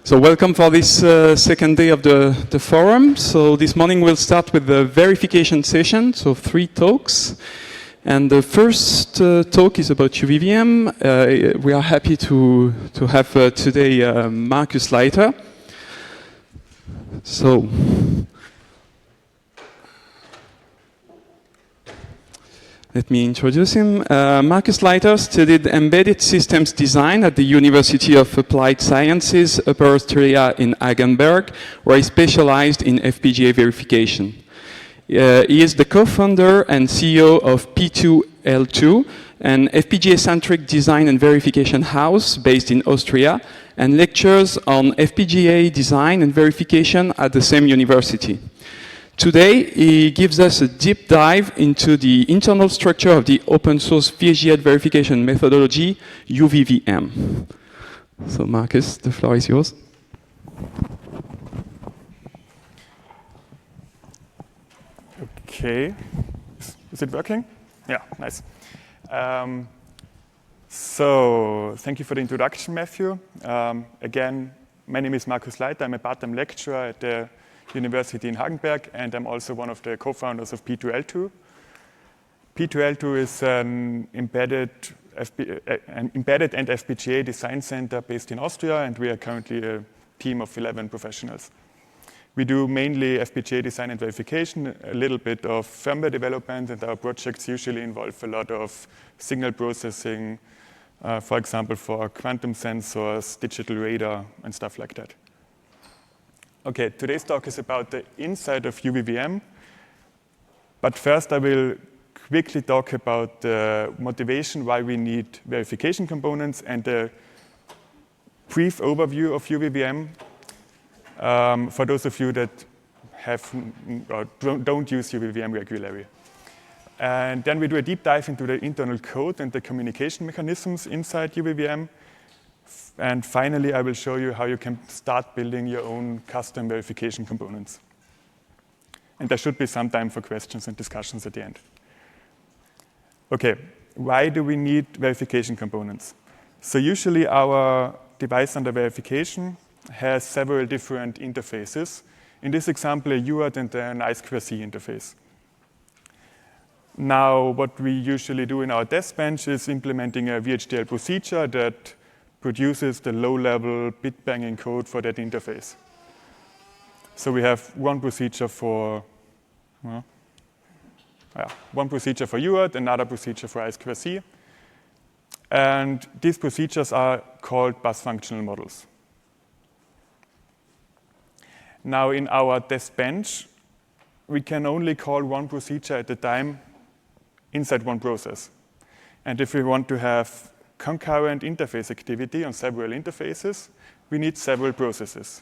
So welcome for this second day of the forum. So this morning we'll start with the verification session, so 3 talks. And the first talk is about UVVM. We are happy to have today Markus Leiter. So, let me introduce him. Markus Leiter studied embedded systems design at the University of Applied Sciences, Upper Austria in Hagenberg, where he specialized in FPGA verification. He is the co-founder and CEO of P2L2, an FPGA-centric design and verification house based in Austria, and lectures on FPGA design and verification at the same university. Today, he gives us a deep dive into the internal structure of the open source FPGA verification methodology, UVVM. So Markus, the floor is yours. Okay, is it working? Yeah, nice. So thank you for the introduction, Matthew. Again, my name is Markus Leiter. I'm a part-time lecturer at the University in Hagenberg, and I'm also one of the co-founders of P2L2. P2L2 is an embedded and FPGA design center based in Austria, and we are currently a team of 11 professionals. We do mainly FPGA design and verification, a little bit of firmware development, and our projects usually involve a lot of signal processing, for example, for quantum sensors, digital radar, and stuff like that. Okay, today's talk is about the inside of UVVM, but first I will quickly talk about the motivation why we need verification components and a brief overview of UVVM for those of you that don't use UVVM regularly. And then we do a deep dive into the internal code and the communication mechanisms inside UVVM. And finally, I will show you how you can start building your own custom verification components. And there should be some time for questions and discussions at the end. Okay, why do we need verification components? So usually our device under verification has several different interfaces. In this example, a UART and an I2C interface. Now, what we usually do in our test bench is implementing a VHDL procedure that produces the low-level bit banging code for that interface. So we have one procedure for UART, another procedure for I2C. And these procedures are called bus functional models. Now, in our test bench, we can only call one procedure at a time inside one process. And if we want to have concurrent interface activity on several interfaces, we need several processes.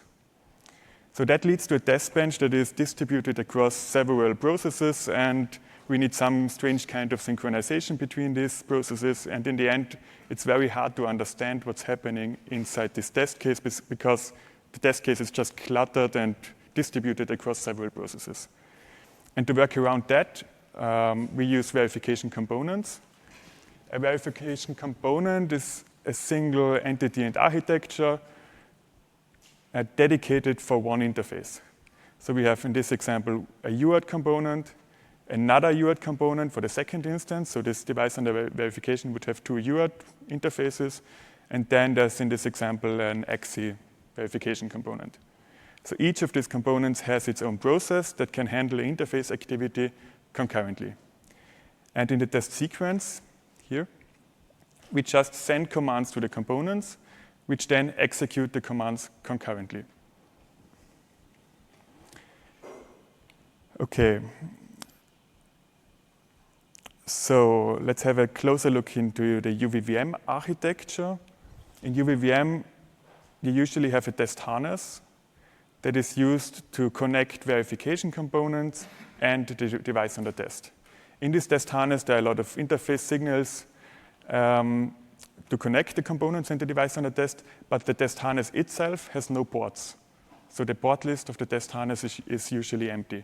So that leads to a test bench that is distributed across several processes, and we need some strange kind of synchronization between these processes. And in the end, it's very hard to understand what's happening inside this test case because the test case is just cluttered and distributed across several processes. And to work around that, we use verification components. A verification component is a single entity and architecture dedicated for one interface. So we have, in this example, a UART component, another UART component for the second instance. So this device under verification would have 2 UART interfaces. And then there's, in this example, an XC verification component. So each of these components has its own process that can handle interface activity concurrently. And in the test sequence, here, we just send commands to the components, which then execute the commands concurrently. Okay. So let's have a closer look into the UVVM architecture. In UVVM, you usually have a test harness that is used to connect verification components and the device under test. In this test harness, there are a lot of interface signals to connect the components and the device under test, but the test harness itself has no ports. So the port list of the test harness is usually empty.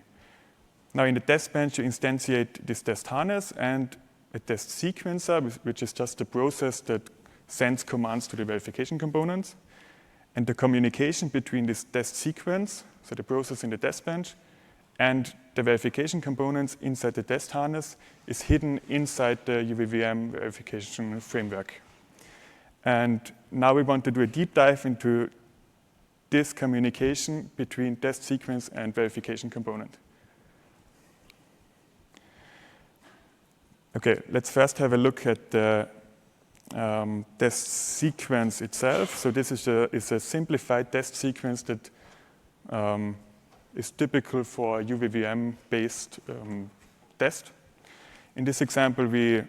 Now in the test bench, you instantiate this test harness and a test sequencer, which is just a process that sends commands to the verification components. And the communication between this test sequence, so the process in the test bench, and the verification components inside the test harness is hidden inside the UVVM verification framework. And now we want to do a deep dive into this communication between test sequence and verification component. Okay, let's first have a look at the test sequence itself. So this is a simplified test sequence that is typical for UVVM-based test. In this example, we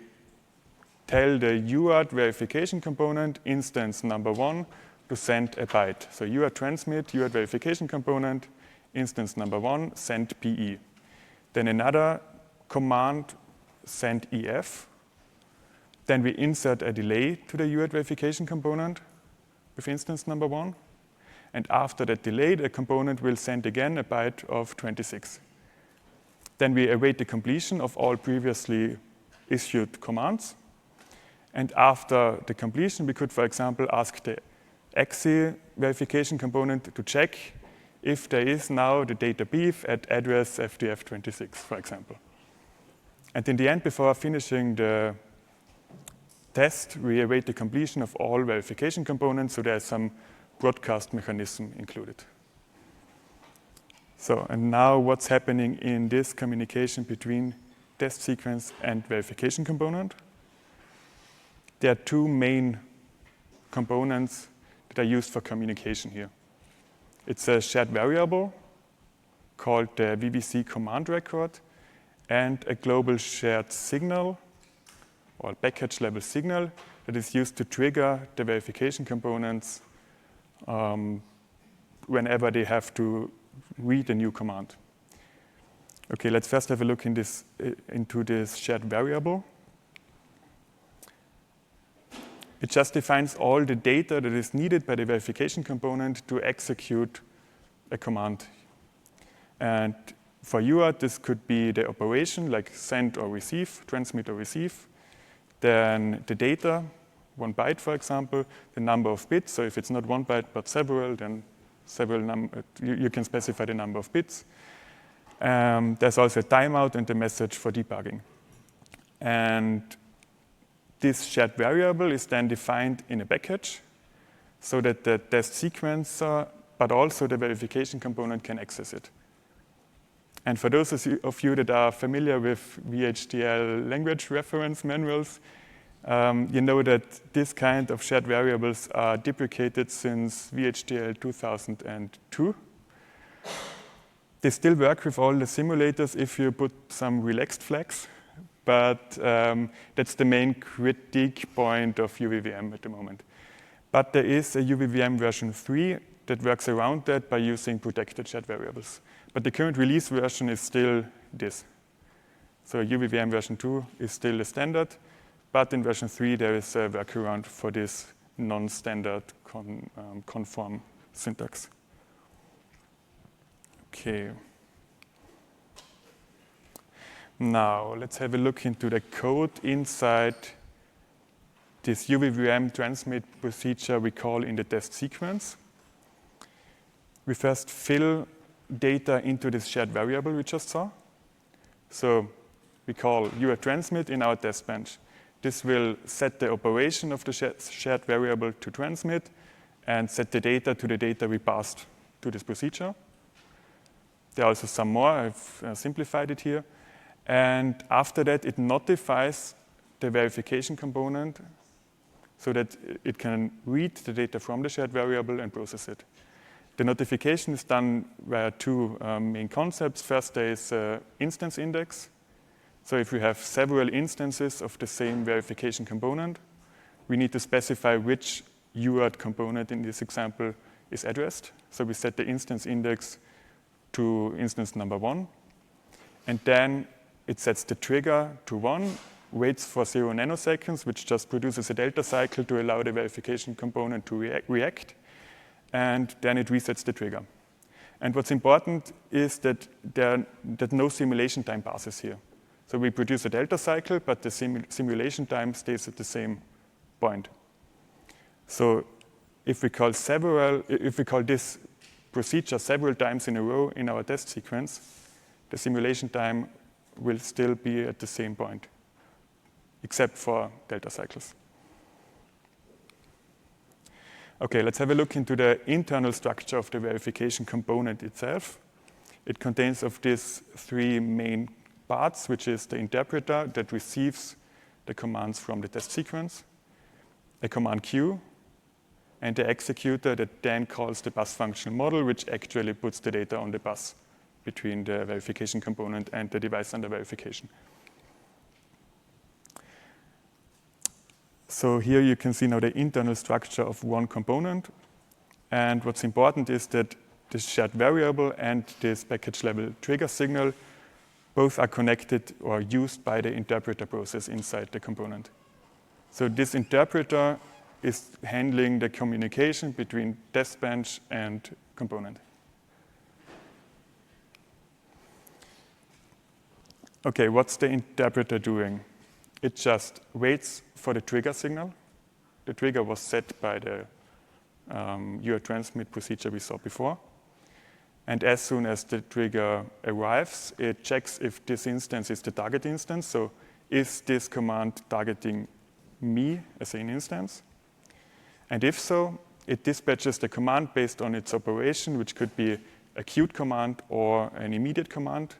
tell the UART verification component instance number 1 to send a byte. So UART transmit, UART verification component, instance number 1, send PE. Then another command, send EF. Then we insert a delay to the UART verification component with instance number 1. And after that delay, the component will send again a byte of 26. Then we await the completion of all previously issued commands. And after the completion, we could, for example, ask the exe verification component to check if there is now the data beef at address FDF26, for example. And in the end, before finishing the test, we await the completion of all verification components, so there's some broadcast mechanism included. So, and now what's happening in this communication between test sequence and verification component? There are two main components that are used for communication here. It's a shared variable called the VVC command record and a global shared signal or package level signal that is used to trigger the verification components whenever they have to read a new command. Okay, let's first have a look into this shared variable. It just defines all the data that is needed by the verification component to execute a command. And for UART, this could be the operation, like send or receive, transmit or receive. Then the data, 1 byte, for example, the number of bits. So if it's not 1 byte but several, then you can specify the number of bits. There's also a timeout and a message for debugging. And this shared variable is then defined in a package so that the test sequencer, but also the verification component can access it. And for those of you that are familiar with VHDL language reference manuals, you know that this kind of shared variables are deprecated since VHDL 2002. They still work with all the simulators if you put some relaxed flags, but that's the main critique point of UVVM at the moment. But there is a UVVM version 3 that works around that by using protected shared variables. But the current release version is still this. So UVVM version 2 is still the standard, but in version 3 there is a workaround for this non-standard conform syntax. Okay. Now let's have a look into the code inside this UVVM transmit procedure we call in the test sequence. We first fill data into this shared variable we just saw. So we call UART transmit in our test bench. This will set the operation of the shared variable to transmit and set the data to the data we passed to this procedure. There are also some more. I've simplified it here. And after that, it notifies the verification component so that it can read the data from the shared variable and process it. The notification is done via two main concepts. First, there is an instance index. So if we have several instances of the same verification component, we need to specify which UART component in this example is addressed. So we set the instance index to instance number 1. And then it sets the trigger to 1, waits for 0 nanoseconds, which just produces a delta cycle to allow the verification component to react. And then it resets the trigger. And what's important is that no simulation time passes here. So we produce a delta cycle, but the simulation time stays at the same point. So if we call this procedure several times in a row in our test sequence, the simulation time will still be at the same point, except for delta cycles. Okay, let's have a look into the internal structure of the verification component itself. It contains of these three main parts, which is the interpreter that receives the commands from the test sequence, a command queue, and the executor that then calls the bus functional model, which actually puts the data on the bus between the verification component and the device under verification. So here you can see now the internal structure of one component. And what's important is that this shared variable and this package level trigger signal both are connected or used by the interpreter process inside the component. So this interpreter is handling the communication between test bench and component. Okay, what's the interpreter doing? It just waits for the trigger signal. The trigger was set by the transmit procedure we saw before. And as soon as the trigger arrives, it checks if this instance is the target instance. So is this command targeting me as an instance? And if so, it dispatches the command based on its operation, which could be a queued command or an immediate command.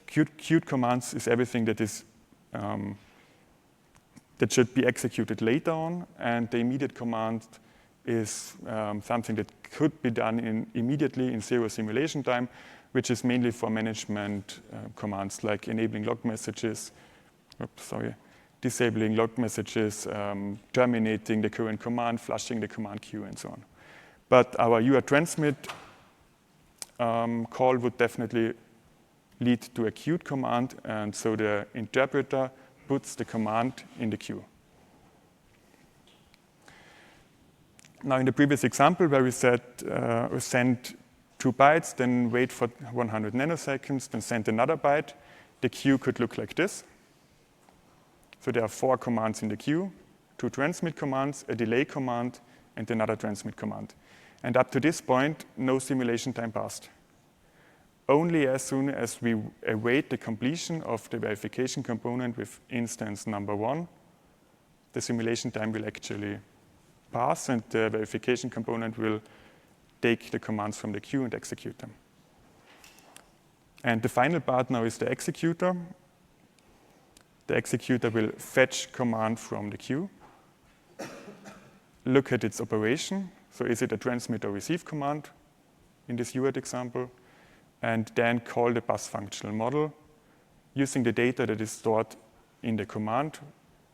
Queued commands is everything that is that should be executed later on, and the immediate command is something that could be done immediately in zero simulation time, which is mainly for management commands like enabling log messages, disabling log messages, terminating the current command, flushing the command queue, and so on. But our transmit call would definitely lead to a queued command, and so the interpreter puts the command in the queue. Now, in the previous example where we said send 2 bytes, then wait for 100 nanoseconds, then send another byte, the queue could look like this. So there are 4 commands in the queue, 2 transmit commands, a delay command, and another transmit command. And up to this point, no simulation time passed. Only as soon as we await the completion of the verification component with instance number 1, the simulation time will actually pass, and the verification component will take the commands from the queue and execute them. And the final part now is the executor. The executor will fetch command from the queue, look at its operation. So is it a transmit or receive command in this UART example? And then call the bus functional model using the data that is stored in the command,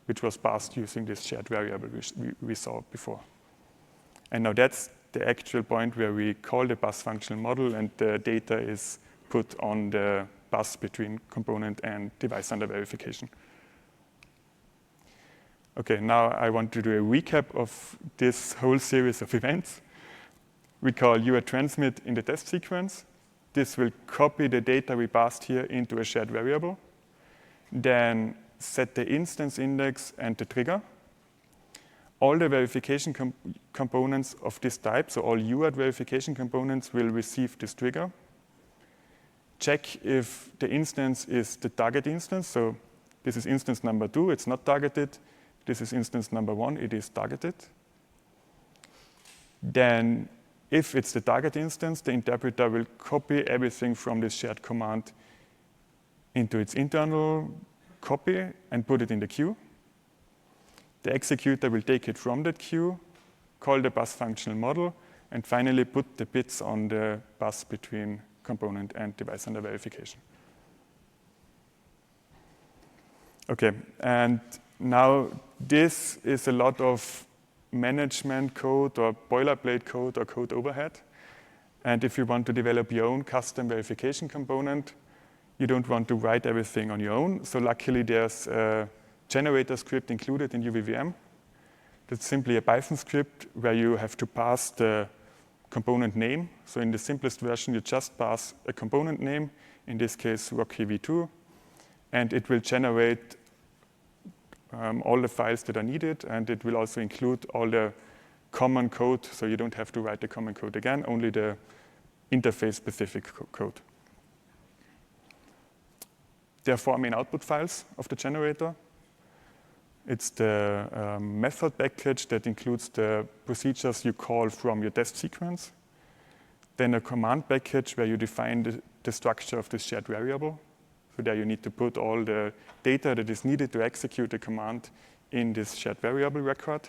which was passed using this shared variable we saw before. And now that's the actual point where we call the bus functional model, and the data is put on the bus between component and device under verification. Okay, now I want to do a recap of this whole series of events. We call transmit in the test sequence. This will copy the data we passed here into a shared variable, then set the instance index and the trigger. All the verification components of this type, so all UART verification components, will receive this trigger. Check if the instance is the target instance. So this is instance number 2, it's not targeted. This is instance number 1, it is targeted. Then if it's the target instance, the interpreter will copy everything from this shared command into its internal copy and put it in the queue. The executor will take it from that queue, call the bus functional model, and finally put the bits on the bus between component and device under verification. Okay, and now this is a lot of management code or boilerplate code or code overhead. And if you want to develop your own custom verification component, you don't want to write everything on your own. So luckily there's a generator script included in UVVM. That's simply a Python script where you have to pass the component name. So in the simplest version, you just pass a component name, in this case Rocky V2, and it will generate all the files that are needed, and it will also include all the common code, so you don't have to write the common code again, only the interface-specific code. There are 4 main output files of the generator. It's the method package that includes the procedures you call from your test sequence. Then a command package where you define the structure of this shared variable. So there you need to put all the data that is needed to execute the command in this shared variable record.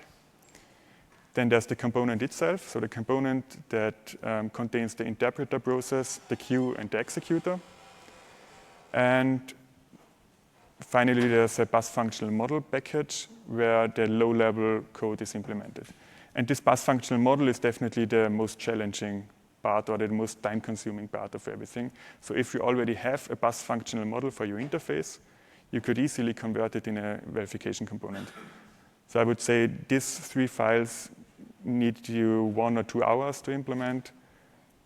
Then there's the component itself, so the component that contains the interpreter process, the queue, and the executor. And finally, there's a bus functional model package where the low-level code is implemented. And this bus functional model is definitely the most challenging part or the most time-consuming part of everything. So if you already have a bus functional model for your interface, you could easily convert it in a verification component. So I would say these 3 files need you 1 or 2 hours to implement,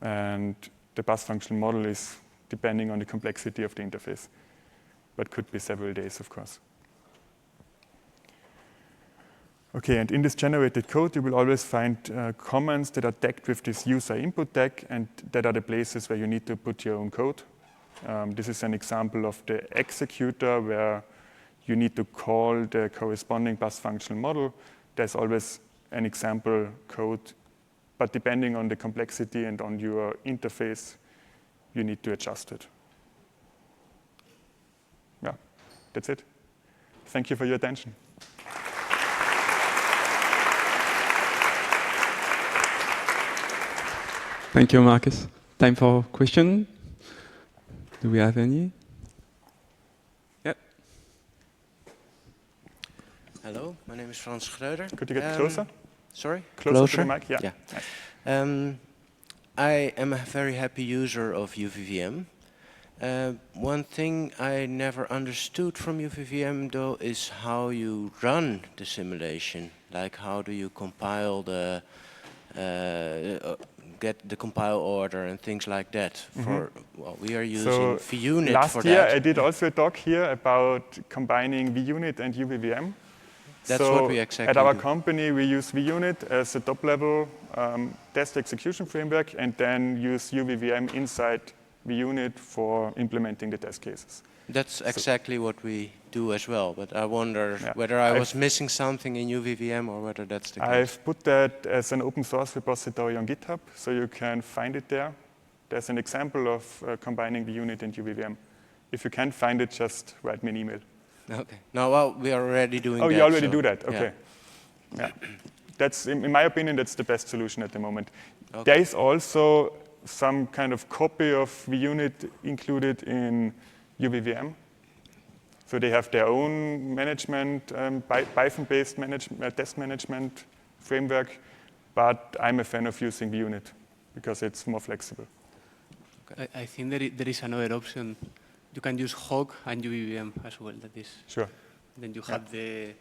and the bus functional model is depending on the complexity of the interface, but could be several days, of course. Okay, and in this generated code, you will always find comments that are tagged with this user input tag, and that are the places where you need to put your own code. This is an example of the executor where you need to call the corresponding bus functional model. There's always an example code, but depending on the complexity and on your interface, you need to adjust it. Yeah, that's it. Thank you for your attention. Thank you, Markus. Time for question. Do we have any? Yep. Hello, my name is Frans Schreuder. Could you get closer? Sorry? Closer to the mic, yeah. Nice. I am a very happy user of UVVM. One thing I never understood from UVVM, though, is how you run the simulation. Like, how do you compile the, get the compile order and things like that. For, well, we are using VUnit for that. Last year I did also a talk here about combining VUnit and UVVM. That's what we exactly at our do. company, we use VUnit as a top-level test execution framework, and then use UVVM inside VUnit for implementing the test cases. That's exactly what we do as well, but I wonder whether I was missing something in UVVM or whether that's the case. I've put that as an open source repository on GitHub, so you can find it there. There's an example of combining VUnit and UVVM. If you can't find it, just write me an email. Okay. No, well, we are already doing that. Oh, you already do that? Okay. Yeah. That's, in my opinion, that's the best solution at the moment. Okay. There is also some kind of copy of VUnit included in UVVM. So they have their own management, Python-based test management framework, but I'm a fan of using VUnit because it's more flexible. Okay. I think there is another option. You can use Hog and UVVM as well. That is. Sure. Then you have the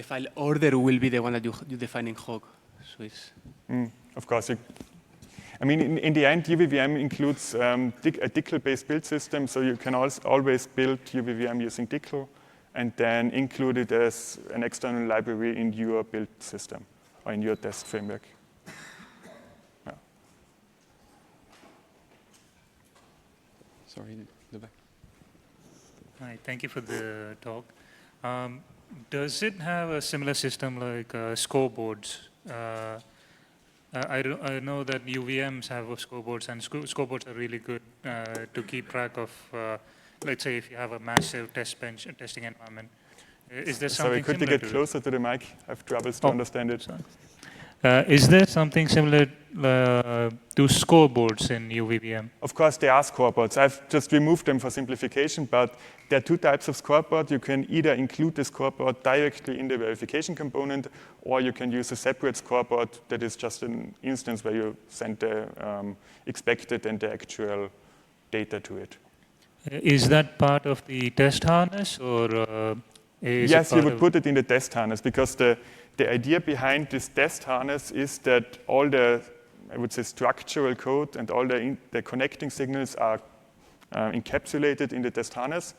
file order will be the one that you define in Hog. So it's. Of course. I mean, in the end, UVVM includes a Dickel-based build system, so you can always build UVVM using Dickel, and then include it as an external library in your build system or in your test framework. Yeah. Sorry, in the back. Hi, thank you for the talk. Does it have a similar system like scoreboards? I know that UVMs have scoreboards, and scoreboards are really good to keep track of, let's say, if you have a massive test bench testing environment. Is there something Sorry, could you get closer to the mic? I have troubles to understand it. Is there something similar to scoreboards in UVVM? Of course, there are scoreboards. I've just removed them for simplification, but there are 2 types of scoreboard. You can either include the scoreboard directly in the verification component, or you can use a separate scoreboard that is just an instance where you send the expected and the actual data to it. Is that part of the test harness, or yes, you would put it in the test harness, because the idea behind this test harness is that all the, I would say, structural code and all the connecting signals are encapsulated in the test harness.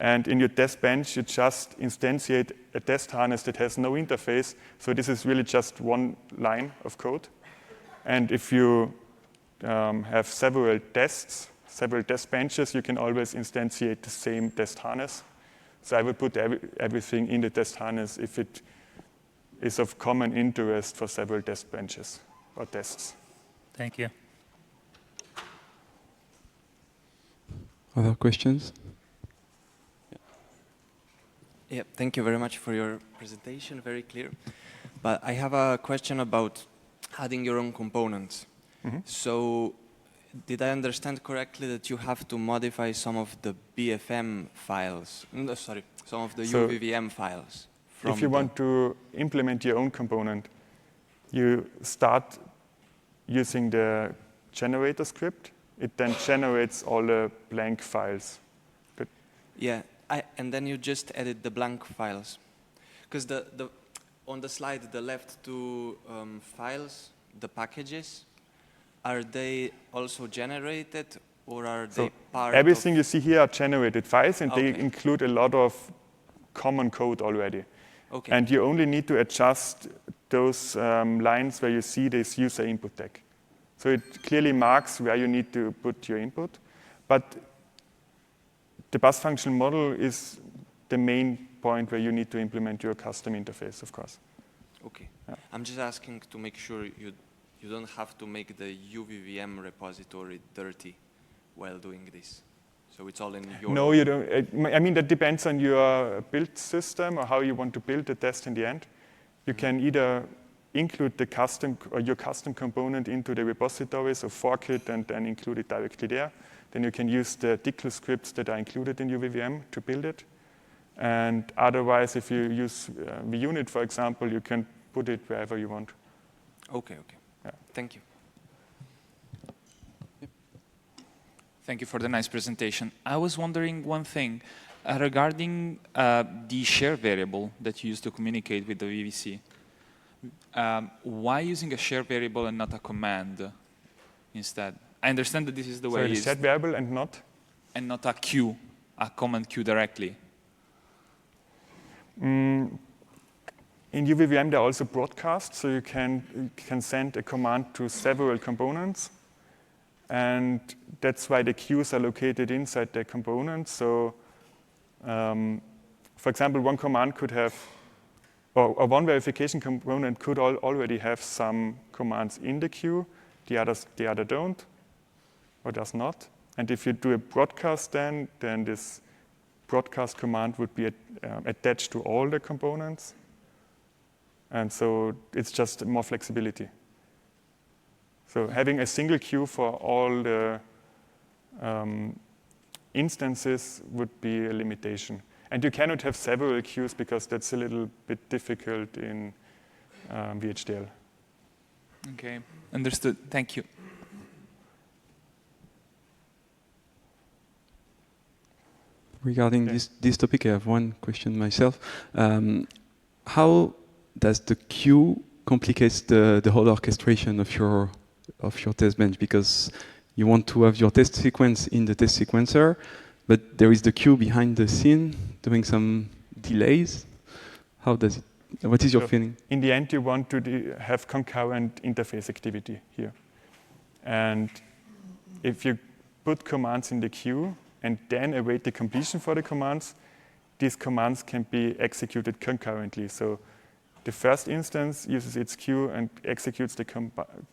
And in your test bench, you just instantiate a test harness that has no interface. So this is really just one line of code. And if you have several test benches, you can always instantiate the same test harness. So I would put everything in the test harness if it is of common interest for several test benches or tests. Thank you. Other questions? Yeah, thank you very much for your presentation, very clear. But I have a question about adding your own components. So did I understand correctly that you have to modify some of the BFM files, some of the UVVM files? If you want to implement your own component, you start using the generator script. It then generates all the blank files. Good. Yeah, and then you just edit the blank files. Because on the slide, the left two files, the packages, are they also generated or are they part everything you see here are generated files, and Okay. they include a lot of common code already. Okay. And you only need to adjust those lines where you see this user input tag. So it clearly marks where you need to put your input. But the bus function model is the main point where you need to implement your custom interface, of course. Okay. I'm just asking to make sure you don't have to make the UVVM repository dirty while doing this. So it's all in your... No, you don't. I mean, that depends on your build system or how you want to build the test in the end. You can either include the custom or your custom component into the repository, so fork it and then include it directly there. Then you can use the Dickel scripts that are included in UVVM to build it. And otherwise, if you use vUnit, for example, you can put it wherever you want. Okay. Yeah. Thank you. Thank you for the nice presentation. I was wondering one thing regarding the share variable that you use to communicate with the VVC. Why using a share variable and not a command instead? I understand that this is the way So it's set variable and not? And not a queue, a command queue directly. In UVVM, there are also broadcasts, so you can send a command to several components. And that's why the queues are located inside the components. So, for example, one command could have, or one verification component could already have some commands in the queue. The other don't, or does not. And if you do a broadcast then this broadcast command would be attached to all the components. And so it's just more flexibility. So having a single queue for all the instances would be a limitation. And you cannot have several queues because that's a little bit difficult in VHDL. Okay, understood. Thank you. Regarding this topic, I have one question myself. How does the queue complicate the whole orchestration of your test bench? Because you want to have your test sequence in the test sequencer, but there is the queue behind the scene doing some delays. How does it? What is your feeling? In the end, you want to have concurrent interface activity here. And if you put commands in the queue and then await the completion for the commands, these commands can be executed concurrently. So the first instance uses its queue and executes the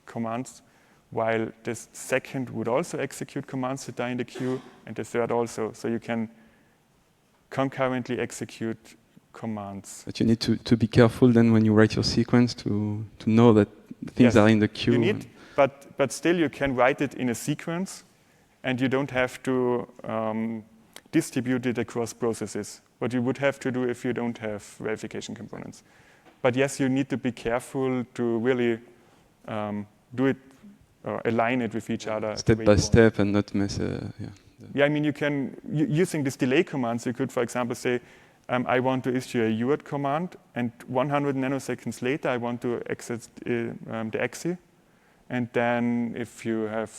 commands, while the second would also execute commands that are in the queue, and the third also. So you can concurrently execute commands. But you need to be careful then when you write your sequence to know that things are in the queue. You need, but still you can write it in a sequence, and you don't have to distribute it across processes, what you would have to do if you don't have verification components. But yes, you need to be careful to really do it, align it with each other. Step by step and not mess. Yeah, I mean, you can, using these delay commands, you could, for example, say, I want to issue a UART command, and 100 nanoseconds later, I want to exit the EXE. And then if you have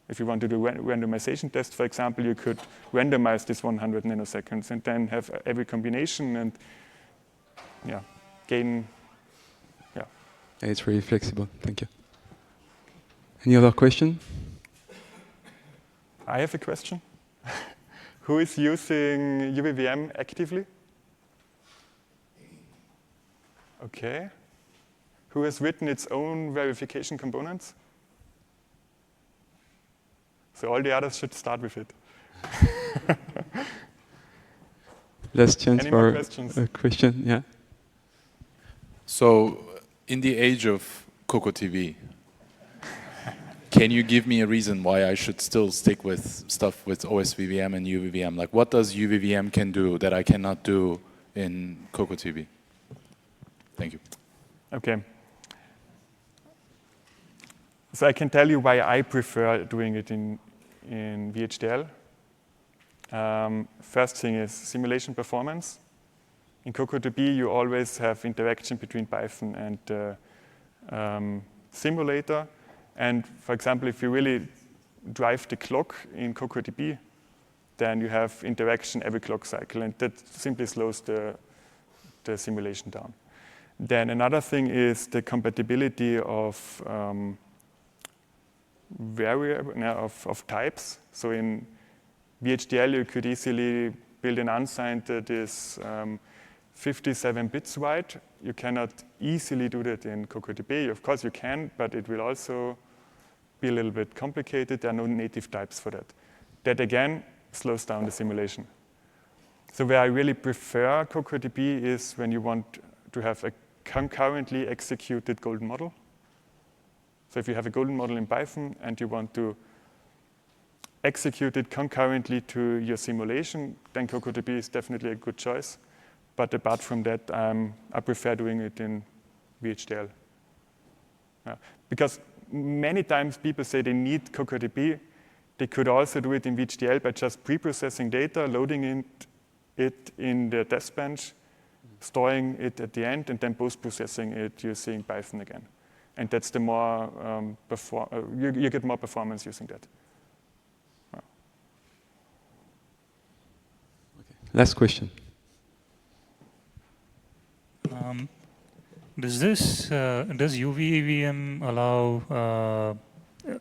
If you want to do randomization test, for example, you could randomize this 100 nanoseconds and then have every combination and gain. It's really flexible. Thank you. Any other question? I have a question. Who is using UVVM actively? Okay. Who has written its own verification components? So all the others should start with it. Last chance Any more for questions? a question. Yeah. So, in the age of Coco TV, can you give me a reason why I should still stick with stuff with OSVVM and UVVM? Like, what does UVVM can do that I cannot do in Coco TV? Thank you. Okay. So I can tell you why I prefer doing it in VHDL. First thing is simulation performance. In Coco2B, you always have interaction between Python and simulator. And for example, if you really drive the clock in Coco2B, then you have interaction every clock cycle, and that simply slows the simulation down. Then another thing is the compatibility of of types. So in VHDL, you could easily build an unsigned that is 57 bits wide. You cannot easily do that in CocoDB. Of course you can, but it will also be a little bit complicated. There are no native types for that. That again slows down the simulation. So where I really prefer CocoDB is when you want to have a concurrently executed golden model. So if you have a golden model in Python and you want to execute it concurrently to your simulation, then CocoDB is definitely a good choice. But apart from that, I prefer doing it in VHDL. Because many times people say they need CocoDB. They could also do it in VHDL by just pre-processing data, loading it in the test bench, storing it at the end, and then post-processing it using Python again. And that's the more, you get more performance using that. Last question. Does UVVM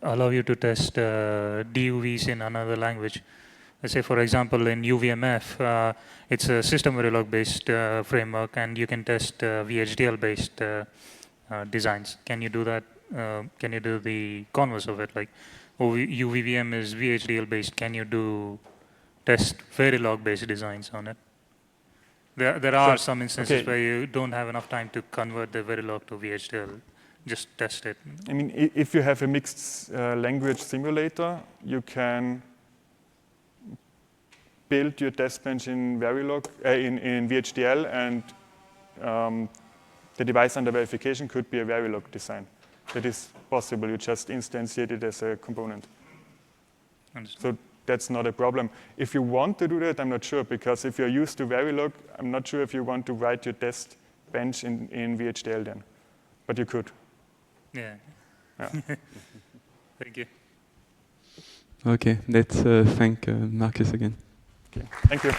allow you to test DUVs in another language? Let's say, for example, in UVMF, it's a system Verilog-based framework, and you can test VHDL-based designs. Can you do that? Can you do the converse of it? Like, UVVM is VHDL-based. Can you do test Verilog-based designs on it? There are some instances where you don't have enough time to convert the Verilog to VHDL. Just test it. I mean, if you have a mixed language simulator, you can build your test bench in Verilog, in VHDL, and the device under verification could be a Verilog design. That is possible. You just instantiate it as a component. Understood. So that's not a problem. If you want to do that, I'm not sure, because if you're used to Verilog, I'm not sure if you want to write your test bench in VHDL then. But you could. Yeah. Thank you. Okay, let's thank Markus again. Okay. Thank you.